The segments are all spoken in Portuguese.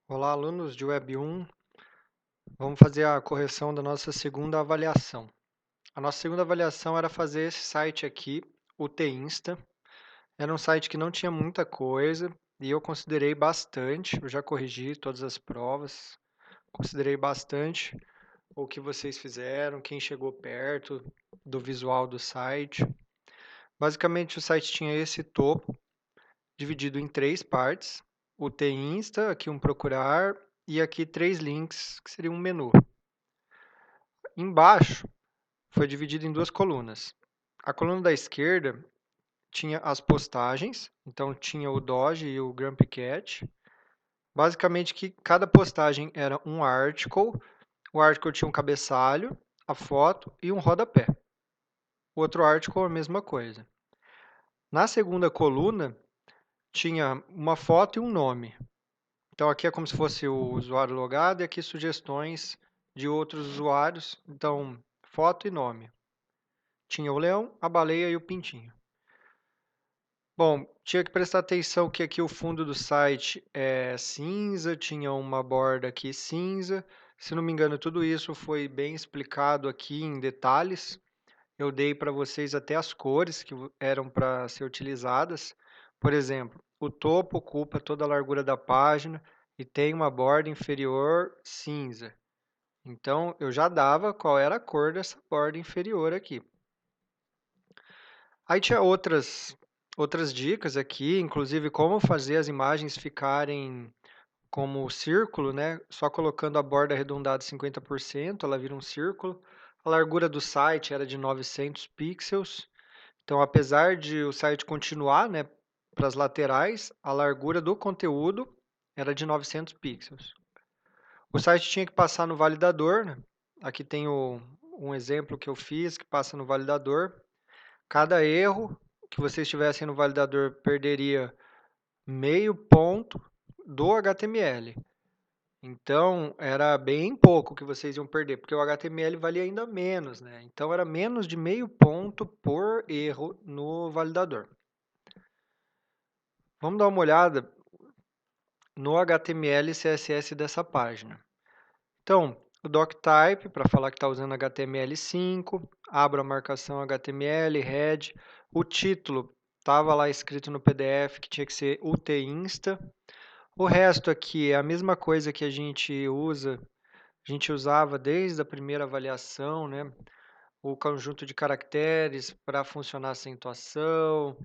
Olá, alunos de Web 1. Vamos fazer a correção da nossa segunda avaliação. A nossa segunda avaliação era fazer esse site aqui, o Tinsta. Era um site que não tinha muita coisa e eu considerei bastante. Eu já corrigi todas as provas, considerei bastante o que vocês fizeram, quem chegou perto do visual do site. Basicamente, o site tinha esse topo, dividido em três partes: o Tinsta, aqui um procurar e aqui três links, que seria um menu. Embaixo foi dividido em duas colunas. A coluna da esquerda tinha as postagens, então tinha o Doge e o Grumpy Cat. Basicamente que cada postagem era um article, o article tinha um cabeçalho, a foto e um rodapé. O outro article a mesma coisa. Na segunda coluna tinha uma foto e um nome. Então aqui é como se fosse o usuário logado e aqui sugestões de outros usuários. Então, foto e nome. Tinha o leão, a baleia e o pintinho. Bom, tinha que prestar atenção que aqui o fundo do site é cinza, tinha uma borda aqui cinza. Se não me engano, tudo isso foi bem explicado aqui em detalhes. Eu dei para vocês até as cores que eram para ser utilizadas. Por exemplo, o topo ocupa toda a largura da página e tem uma borda inferior cinza. Então, eu já dava qual era a cor dessa borda inferior aqui. Aí tinha outras dicas aqui, inclusive como fazer as imagens ficarem como círculo, né? Só colocando a borda arredondada 50%, ela vira um círculo. A largura do site era de 900 pixels. Então, apesar de o site continuar, né, para as laterais, a largura do conteúdo era de 900 pixels. O site tinha que passar no validador, né? Aqui tem um exemplo que eu fiz que passa no validador. Cada erro que vocês tivessem no validador perderia meio ponto do HTML. Então, era bem pouco que vocês iam perder, porque o HTML valia ainda menos, né? Então, era menos de meio ponto por erro no validador. Vamos dar uma olhada no HTML e CSS dessa página. Então, o doctype, para falar que está usando HTML5, abro a marcação HTML, head. O título estava lá escrito no PDF que tinha que ser UTinsta. O resto aqui é a mesma coisa que a gente usava desde a primeira avaliação, né? O conjunto de caracteres para funcionar a acentuação,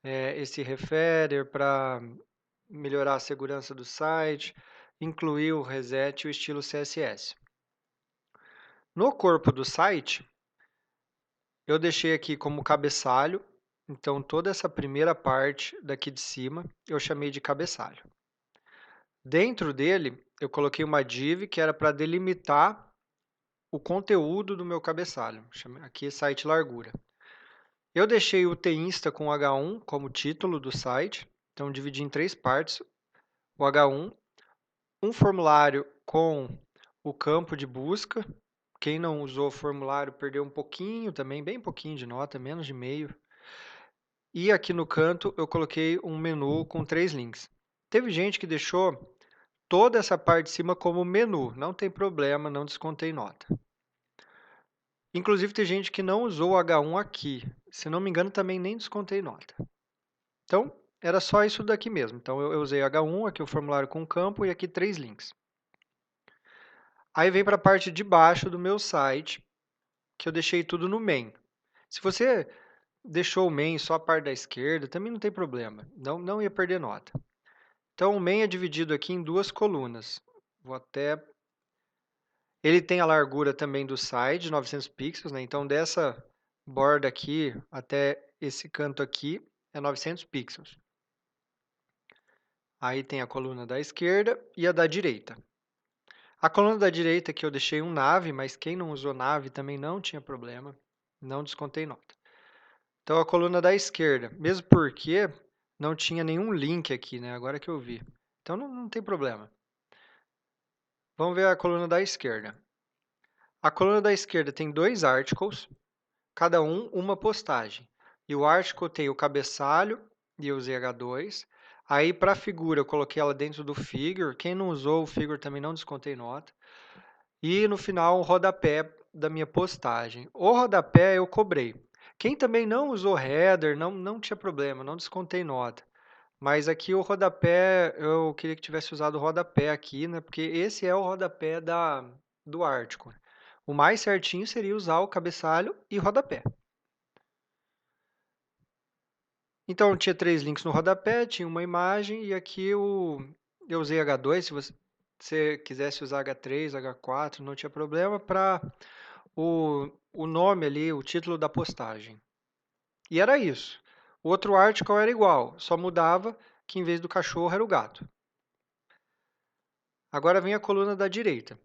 esse referer para melhorar a segurança do site, incluir o reset e o estilo CSS. No corpo do site, eu deixei aqui como cabeçalho, então toda essa primeira parte daqui de cima eu chamei de cabeçalho. Dentro dele, eu coloquei uma div que era para delimitar o conteúdo do meu cabeçalho. Aqui site largura. Eu deixei o Tinsta com H1 como título do site, então dividi em três partes. O H1, um formulário com o campo de busca. Quem não usou o formulário perdeu um pouquinho também, bem pouquinho de nota, menos de meio. E aqui no canto eu coloquei um menu com três links. Teve gente que deixou toda essa parte de cima como menu, não tem problema, não descontei nota. Inclusive tem gente que não usou o H1 aqui, se não me engano também nem descontei nota. Então, era só isso daqui mesmo. Então eu usei H1, aqui o formulário com campo e aqui três links. Aí vem para a parte de baixo do meu site, que eu deixei tudo no main. Se você deixou o main só a parte da esquerda, também não tem problema, não ia perder nota. Então, o main é dividido aqui em duas colunas. Ele tem a largura também do site, de 900 pixels, né? Então, dessa borda aqui até esse canto aqui é 900 pixels. Aí tem a coluna da esquerda e a da direita. A coluna da direita que eu deixei um nave, mas quem não usou nave também não tinha problema, não descontei nota. Então, a coluna da esquerda, mesmo porque não tinha nenhum link aqui, né? Agora que eu vi. Então, não tem problema. Vamos ver a coluna da esquerda. A coluna da esquerda tem dois articles, cada um uma postagem. E o article tem o cabeçalho, e eu usei H2. Aí, para a figura, eu coloquei ela dentro do figure. Quem não usou o figure também não descontei nota. E no final, o rodapé da minha postagem. O rodapé eu cobrei. Quem também não usou header, não tinha problema, não descontei nota. Mas aqui o rodapé, eu queria que tivesse usado o rodapé aqui, né? Porque esse é o rodapé do Article. O mais certinho seria usar o cabeçalho e rodapé. Então, tinha 3 links no rodapé, tinha uma imagem e aqui eu usei H2. Se você quisesse usar H3, H4, não tinha problema, para o nome ali, o título da postagem. E era isso. O outro article era igual, só mudava que em vez do cachorro era o gato. Agora vem a coluna da direita.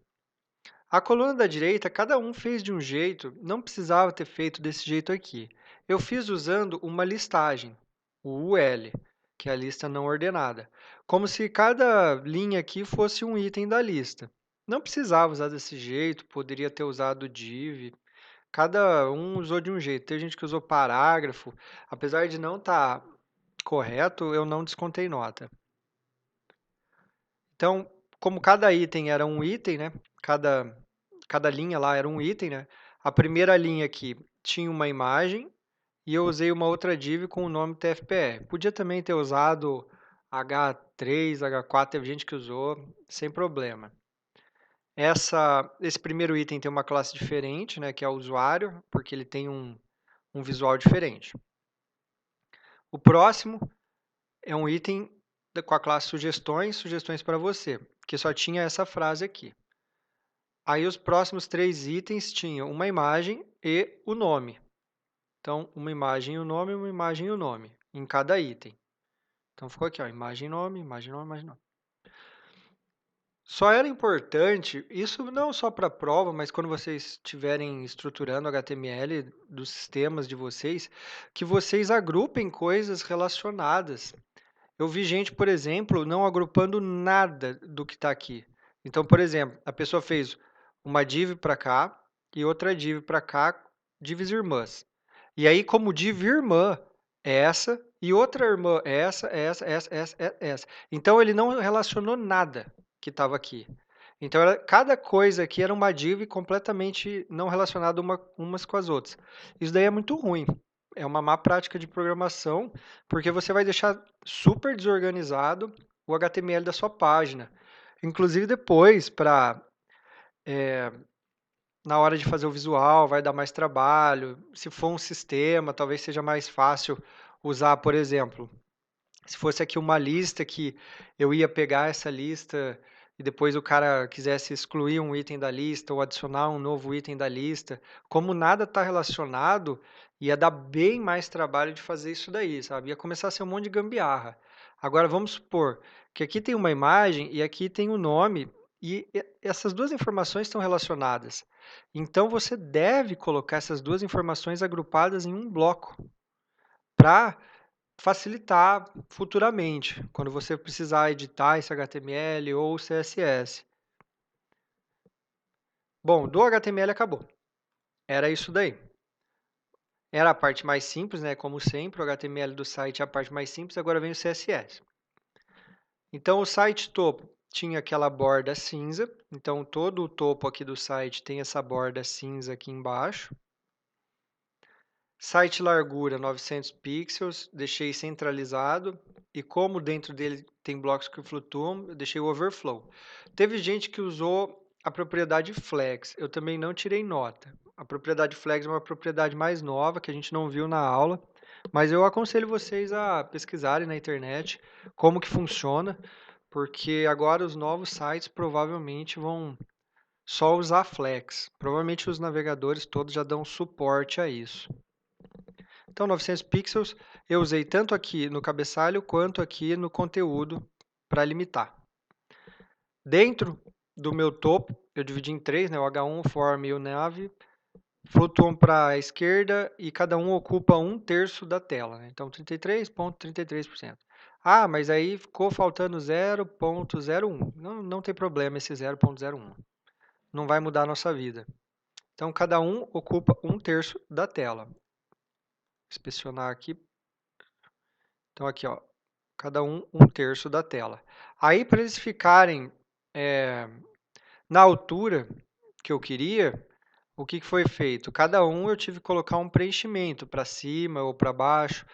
A coluna da direita, cada um fez de um jeito, não precisava ter feito desse jeito aqui. Eu fiz usando uma listagem, o UL, que é a lista não ordenada, como se cada linha aqui fosse um item da lista. Não precisava usar desse jeito, poderia ter usado div, cada um usou de um jeito. Tem gente que usou parágrafo, apesar de não estar correto, eu não descontei nota. Então, como cada item era um item, né? Cada linha lá era um item, né? A primeira linha aqui tinha uma imagem e eu usei uma outra div com o nome TFPR. Podia também ter usado H3, H4, teve gente que usou, sem problema. Esse primeiro item tem uma classe diferente, né, que é o usuário, porque ele tem um visual diferente. O próximo é um item com a classe sugestões, sugestões para você, que só tinha essa frase aqui. Aí os próximos 3 itens tinham uma imagem e o nome. Então, uma imagem e o nome, uma imagem e o nome, em cada item. Então, ficou aqui, ó, imagem, nome, imagem, nome, imagem, nome. Só era importante, isso não só para a prova, mas quando vocês estiverem estruturando HTML dos sistemas de vocês, que vocês agrupem coisas relacionadas. Eu vi gente, por exemplo, não agrupando nada do que está aqui. Então, por exemplo, a pessoa fez uma div para cá e outra div para cá, divs irmãs. E aí, como div irmã é essa e outra irmã é essa. Então, ele não relacionou nada que estava aqui. Então, cada coisa aqui era uma div completamente não relacionada umas com as outras. Isso daí é muito ruim. É uma má prática de programação, porque você vai deixar super desorganizado o HTML da sua página. Inclusive depois, na hora de fazer o visual, vai dar mais trabalho. Se for um sistema, talvez seja mais fácil usar, por exemplo, se fosse aqui uma lista que eu ia pegar essa lista e depois o cara quisesse excluir um item da lista ou adicionar um novo item da lista, como nada está relacionado, ia dar bem mais trabalho de fazer isso daí, sabe? Ia começar a ser um monte de gambiarra. Agora vamos supor que aqui tem uma imagem e aqui tem o nome e essas duas informações estão relacionadas. Então você deve colocar essas duas informações agrupadas em um bloco para facilitar futuramente, quando você precisar editar esse HTML ou CSS. Bom, do HTML acabou. Era isso daí. Era a parte mais simples, né? Como sempre, o HTML do site é a parte mais simples, agora vem o CSS. Então, o site topo tinha aquela borda cinza, então todo o topo aqui do site tem essa borda cinza aqui embaixo. Site largura 900 pixels, deixei centralizado. E como dentro dele tem blocos que flutuam, eu deixei o overflow. Teve gente que usou a propriedade flex. Eu também não tirei nota. A propriedade flex é uma propriedade mais nova que a gente não viu na aula, mas eu aconselho vocês a pesquisarem na internet como que funciona, porque agora os novos sites provavelmente vão só usar flex. Provavelmente os navegadores todos já dão suporte a isso. Então, 900 pixels eu usei tanto aqui no cabeçalho quanto aqui no conteúdo para limitar. Dentro do meu topo, eu dividi em 3, né, o H1, o form e o nav, flutuam para a esquerda e cada um ocupa 1/3 da tela. Né? Então, 33,33%. Ah, mas aí ficou faltando 0,01. Não tem problema esse 0,01. Não vai mudar a nossa vida. Então, cada um ocupa 1/3 da tela. Inspecionar aqui. Então, aqui, ó, cada um 1/3 da tela. Aí, para eles ficarem na altura que eu queria, o que foi feito? Cada um eu tive que colocar um preenchimento para cima ou para baixo.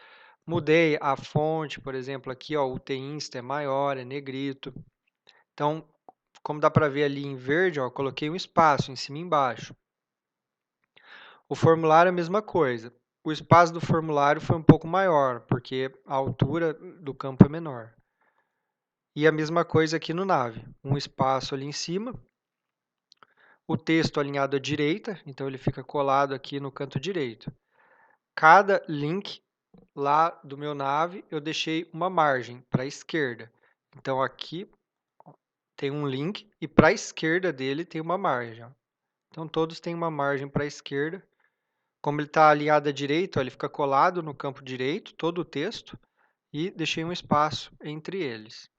Mudei a fonte, por exemplo, aqui ó, o T-Insta é maior, é negrito. Então, como dá para ver ali em verde, ó, coloquei um espaço em cima e embaixo. O formulário é a mesma coisa. O espaço do formulário foi um pouco maior, porque a altura do campo é menor. E a mesma coisa aqui no Nave. Um espaço ali em cima. O texto alinhado à direita, então ele fica colado aqui no canto direito. Cada link lá do meu Nave, eu deixei uma margem para a esquerda. Então aqui tem um link e para a esquerda dele tem uma margem. Ó. Então todos têm uma margem para a esquerda. Como ele está alinhado à direita, ó, ele fica colado no campo direito, todo o texto, e deixei um espaço entre eles.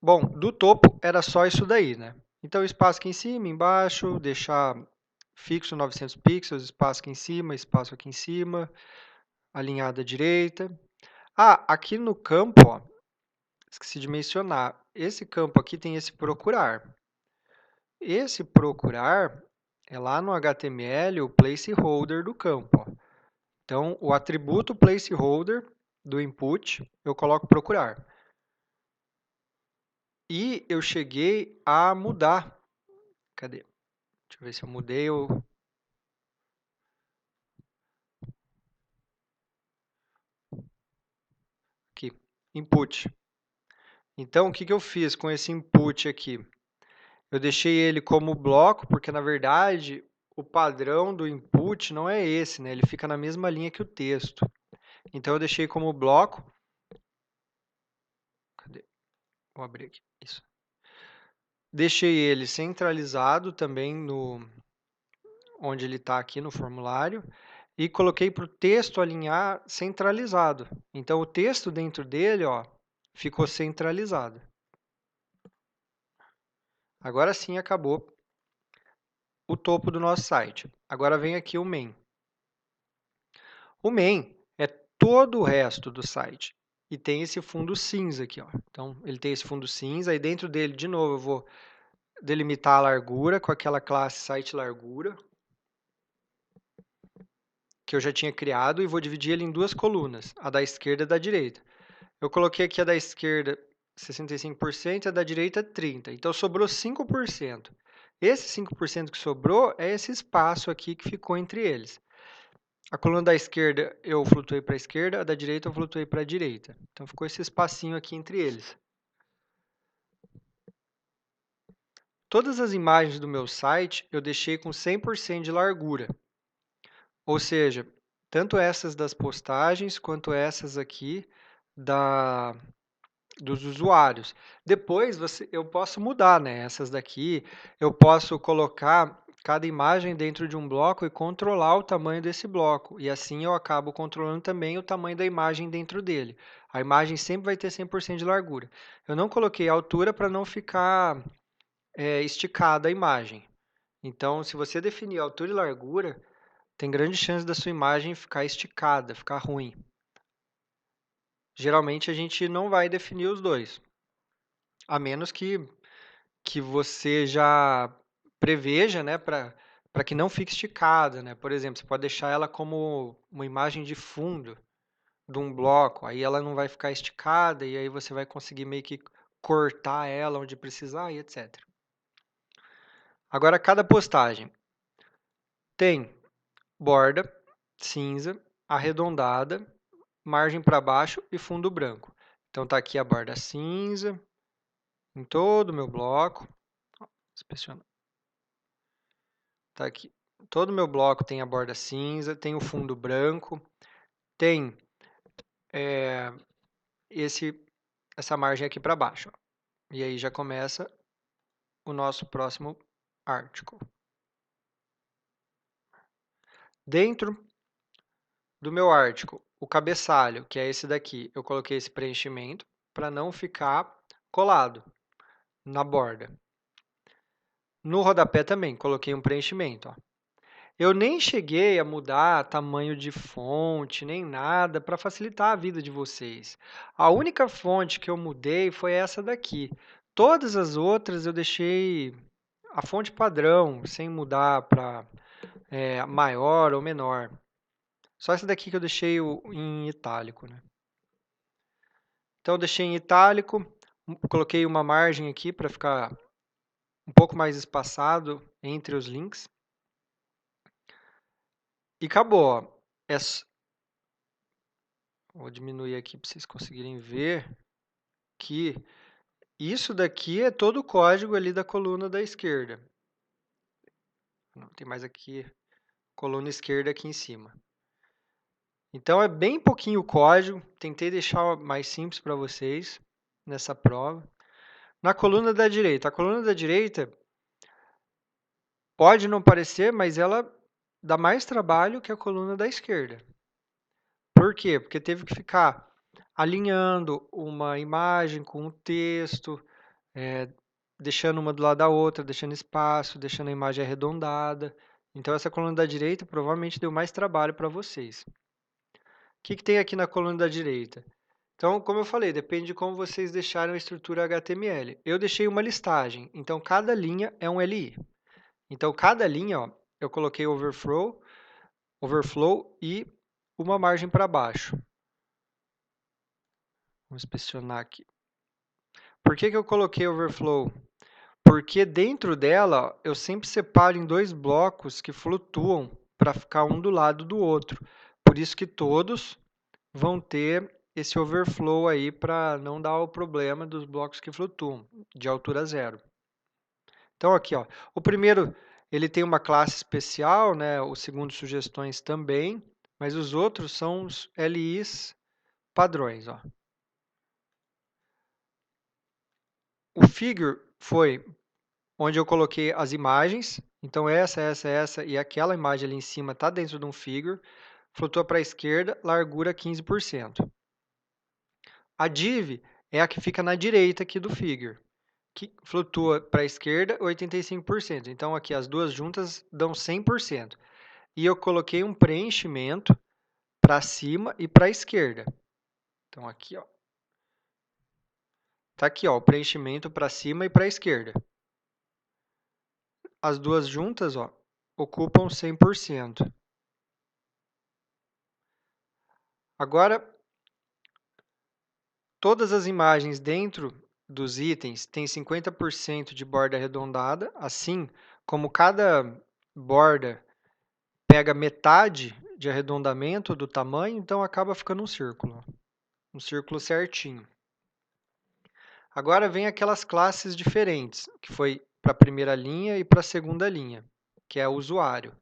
Bom, do topo era só isso daí, né? Então, espaço aqui em cima, embaixo, deixar fixo 900 pixels, espaço aqui em cima, alinhado à direita. Ah, aqui no campo, ó, esqueci de mencionar, esse campo aqui tem esse procurar. Esse procurar é lá no HTML o placeholder do campo. Ó. Então, o atributo placeholder do input, eu coloco procurar. E eu cheguei a mudar. Cadê? Deixa eu ver se eu mudei o... Aqui, input. Então, o que eu fiz com esse input aqui? Eu deixei ele como bloco, porque, na verdade, o padrão do input não é esse, né? Ele fica na mesma linha que o texto. Então, eu deixei como bloco. Cadê? Vou abrir aqui. Isso. Deixei ele centralizado também no onde ele está aqui no formulário. E coloquei para o texto alinhar centralizado. Então, o texto dentro dele ó, ficou centralizado. Agora sim acabou o topo do nosso site. Agora vem aqui o main. O main é todo o resto do site. E tem esse fundo cinza aqui. Ó. Então, ele tem esse fundo cinza. E dentro dele, de novo, eu vou delimitar a largura com aquela classe site largura que eu já tinha criado e vou dividir ele em duas colunas, a da esquerda e a da direita. Eu coloquei aqui a da esquerda 65% e a da direita 30%. Então, sobrou 5%. Esse 5% que sobrou é esse espaço aqui que ficou entre eles. A coluna da esquerda eu flutuei para a esquerda, a da direita eu flutuei para a direita. Então, ficou esse espacinho aqui entre eles. Todas as imagens do meu site eu deixei com 100% de largura. Ou seja, tanto essas das postagens quanto essas aqui dos usuários. Depois eu posso mudar, né? Essas daqui, eu posso colocar cada imagem dentro de um bloco e controlar o tamanho desse bloco. E assim eu acabo controlando também o tamanho da imagem dentro dele. A imagem sempre vai ter 100% de largura. Eu não coloquei altura para não ficar esticada a imagem. Então, se você definir altura e largura, tem grande chance da sua imagem ficar esticada, ficar ruim. Geralmente a gente não vai definir os dois, a menos que você já preveja, né, para que não fique esticada, né? Por exemplo, você pode deixar ela como uma imagem de fundo de um bloco, aí ela não vai ficar esticada e aí você vai conseguir meio que cortar ela onde precisar e etc. Agora, cada postagem tem borda cinza, arredondada, margem para baixo e fundo branco. Então, tá aqui a borda cinza em todo o meu bloco. Inspecionar. Tá aqui. Todo o meu bloco tem a borda cinza, tem o fundo branco, tem essa margem aqui para baixo. Ó. E aí já começa o nosso próximo article. Dentro do meu article, o cabeçalho, que é esse daqui, eu coloquei esse preenchimento para não ficar colado na borda. No rodapé também, coloquei um preenchimento. Ó. Eu nem cheguei a mudar tamanho de fonte, nem nada, para facilitar a vida de vocês. A única fonte que eu mudei foi essa daqui. Todas as outras eu deixei a fonte padrão, sem mudar para maior ou menor. Só essa daqui que eu deixei em itálico, né? Então, eu deixei em itálico, coloquei uma margem aqui para ficar um pouco mais espaçado entre os links. E acabou, ó. Vou diminuir aqui para vocês conseguirem ver que isso daqui é todo o código ali da coluna da esquerda. Não, tem mais aqui, coluna esquerda aqui em cima. Então, é bem pouquinho o código. Tentei deixar mais simples para vocês nessa prova. Na coluna da direita. A coluna da direita pode não parecer, mas ela dá mais trabalho que a coluna da esquerda. Por quê? Porque teve que ficar alinhando uma imagem com um texto, deixando uma do lado da outra, deixando espaço, deixando a imagem arredondada. Então, essa coluna da direita provavelmente deu mais trabalho para vocês. O que tem aqui na coluna da direita? Então, como eu falei, depende de como vocês deixaram a estrutura HTML. Eu deixei uma listagem, então cada linha é um LI. Então, cada linha, ó, eu coloquei overflow e uma margem para baixo. Vamos inspecionar aqui. Por que eu coloquei overflow? Porque dentro dela eu sempre separo em dois blocos que flutuam para ficar um do lado do outro. Por isso que todos vão ter esse overflow aí para não dar o problema dos blocos que flutuam de altura zero. Então aqui, ó, o primeiro ele tem uma classe especial, né? O segundo sugestões também, mas os outros são os LIs padrões, ó. O figure foi onde eu coloquei as imagens. Então, essa e aquela imagem ali em cima está dentro de um figure. Flutua para a esquerda, largura 15%. A div é a que fica na direita aqui do figure, que flutua para a esquerda 85%. Então, aqui as duas juntas dão 100%. E eu coloquei um preenchimento para cima e para a esquerda. Então, aqui, ó. Tá aqui, ó, o preenchimento para cima e para a esquerda. As duas juntas, ó, ocupam 100%. Agora, todas as imagens dentro dos itens têm 50% de borda arredondada, assim como cada borda pega metade de arredondamento do tamanho, então acaba ficando um círculo certinho. Agora vem aquelas classes diferentes, que foi para a primeira linha e para a segunda linha, que é o usuário.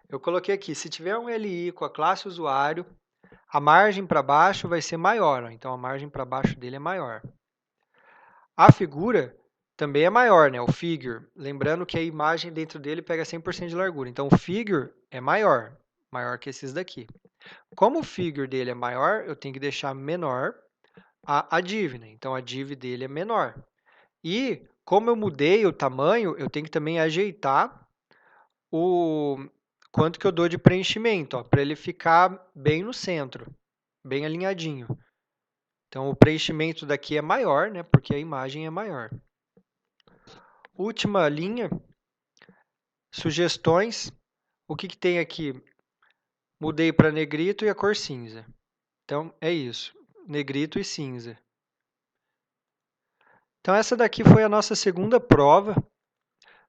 Eu coloquei aqui, se tiver um LI com a classe usuário, a margem para baixo vai ser maior, ó, então a margem para baixo dele é maior. A figura também é maior, né? O figure, lembrando que a imagem dentro dele pega 100% de largura, então o figure é maior que esses daqui. Como o figure dele é maior, eu tenho que deixar menor a div, né? Então a div dele é menor. E como eu mudei o tamanho, eu tenho que também ajeitar o quanto que eu dou de preenchimento, para ele ficar bem no centro, bem alinhadinho. Então, o preenchimento daqui é maior, né, porque a imagem é maior. Última linha, sugestões. O que tem aqui? Mudei para negrito e a cor cinza. Então, é isso, negrito e cinza. Então, essa daqui foi a nossa segunda prova.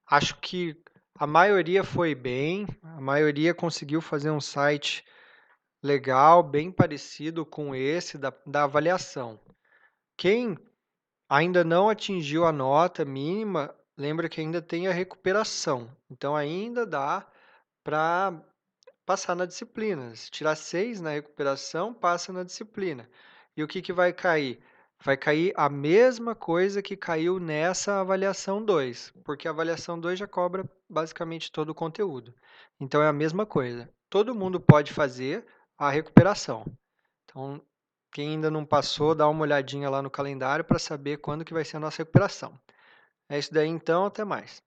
Acho que a maioria foi bem, a maioria conseguiu fazer um site legal, bem parecido com esse da avaliação. Quem ainda não atingiu a nota mínima, lembra que ainda tem a recuperação. Então, ainda dá para passar na disciplina. Se tirar 6 na recuperação, passa na disciplina. E o que vai cair? Vai cair a mesma coisa que caiu nessa avaliação 2, porque a avaliação 2 já cobra basicamente todo o conteúdo. Então, é a mesma coisa. Todo mundo pode fazer a recuperação. Então, quem ainda não passou, dá uma olhadinha lá no calendário para saber quando que vai ser a nossa recuperação. É isso daí então, até mais.